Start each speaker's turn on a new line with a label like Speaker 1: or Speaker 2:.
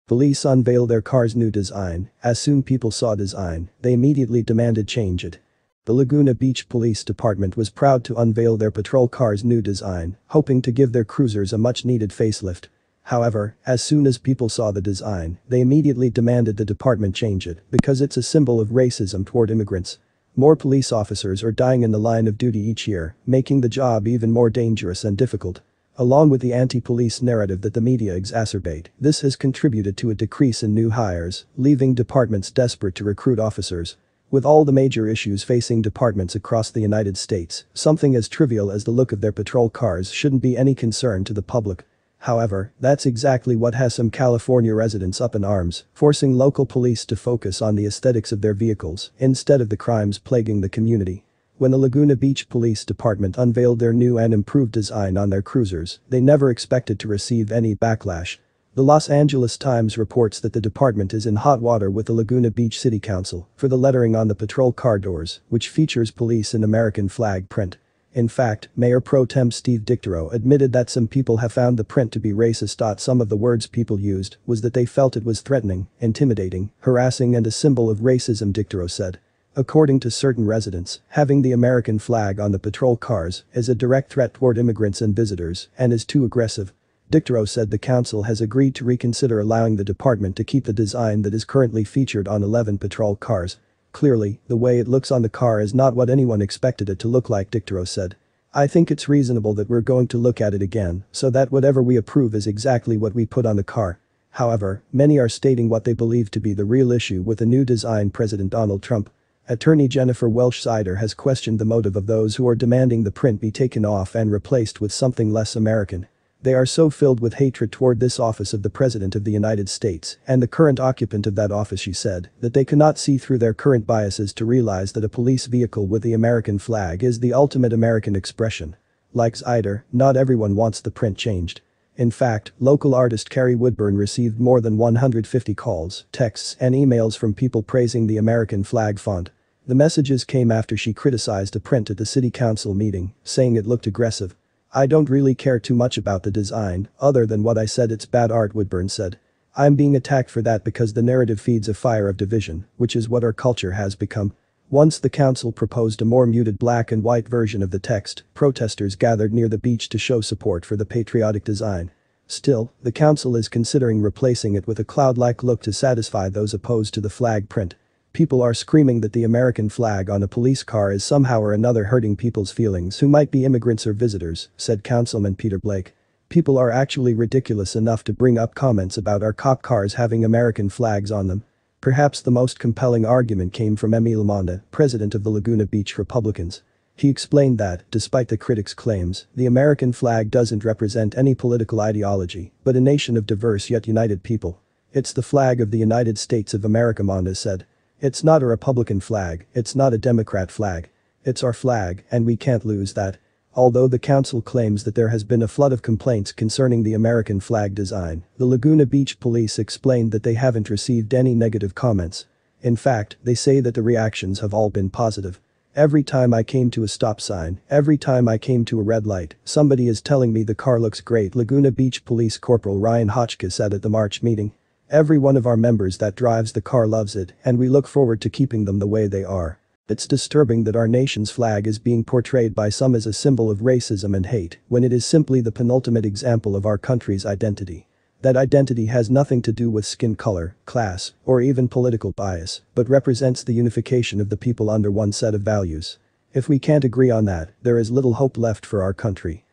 Speaker 1: Police unveil their car's new design. As soon people saw design, they immediately demanded change it. The Laguna Beach Police Department was proud to unveil their patrol car's new design, hoping to give their cruisers a much-needed facelift. However, as soon as people saw the design, they immediately demanded the department change it because it's a symbol of racism toward immigrants. More police officers are dying in the line of duty each year, making the job even more dangerous and difficult. Along with the anti-police narrative that the media exacerbate, this has contributed to a decrease in new hires, leaving departments desperate to recruit officers. With all the major issues facing departments across the United States, something as trivial as the look of their patrol cars shouldn't be any concern to the public. However, that's exactly what has some California residents up in arms, forcing local police to focus on the aesthetics of their vehicles instead of the crimes plaguing the community. When the Laguna Beach Police Department unveiled their new and improved design on their cruisers, they never expected to receive any backlash. The Los Angeles Times reports that the department is in hot water with the Laguna Beach City Council for the lettering on the patrol car doors, which features police in American flag print. In fact, Mayor Pro Tem Steve Dictorow admitted that some people have found the print to be racist. Some of the words people used was that they felt it was threatening, intimidating, harassing and a symbol of racism, Dictorow said. According to certain residents, having the American flag on the patrol cars is a direct threat toward immigrants and visitors and is too aggressive. Dictorow said the council has agreed to reconsider allowing the department to keep the design that is currently featured on 11 patrol cars. Clearly, the way it looks on the car is not what anyone expected it to look like, Dictorow said. I think it's reasonable that we're going to look at it again so that whatever we approve is exactly what we put on the car. However, many are stating what they believe to be the real issue with the new design. President Donald Trump. Attorney Jennifer Welsh Sider has questioned the motive of those who are demanding the print be taken off and replaced with something less American. They are so filled with hatred toward this office of the President of the United States and the current occupant of that office, she said, that they cannot see through their current biases to realize that a police vehicle with the American flag is the ultimate American expression. Like Sider, not everyone wants the print changed. In fact, local artist Carrie Woodburn received more than 150 calls, texts and emails from people praising the American flag font. The messages came after she criticized a print at the city council meeting, saying it looked aggressive. I don't really care too much about the design, other than what I said, it's bad art, Woodburn said. I'm being attacked for that because the narrative feeds a fire of division, which is what our culture has become. Once the council proposed a more muted black and white version of the text, protesters gathered near the beach to show support for the patriotic design. Still, the council is considering replacing it with a cloud-like look to satisfy those opposed to the flag print. People are screaming that the American flag on a police car is somehow or another hurting people's feelings who might be immigrants or visitors, said Councilman Peter Blake. People are actually ridiculous enough to bring up comments about our cop cars having American flags on them. Perhaps the most compelling argument came from Emil Monda, president of the Laguna Beach Republicans. He explained that, despite the critics' claims, the American flag doesn't represent any political ideology, but a nation of diverse yet united people. It's the flag of the United States of America, Monda said. It's not a Republican flag, it's not a Democrat flag. It's our flag, and we can't lose that. Although the council claims that there has been a flood of complaints concerning the American flag design, the Laguna Beach police explained that they haven't received any negative comments. In fact, they say that the reactions have all been positive. Every time I came to a stop sign, every time I came to a red light, somebody is telling me the car looks great, Laguna Beach Police Corporal Ryan Hotchkiss said at the March meeting. Every one of our members that drives the car loves it, and we look forward to keeping them the way they are. It's disturbing that our nation's flag is being portrayed by some as a symbol of racism and hate, when it is simply the penultimate example of our country's identity. That identity has nothing to do with skin color, class, or even political bias, but represents the unification of the people under one set of values. If we can't agree on that, there is little hope left for our country.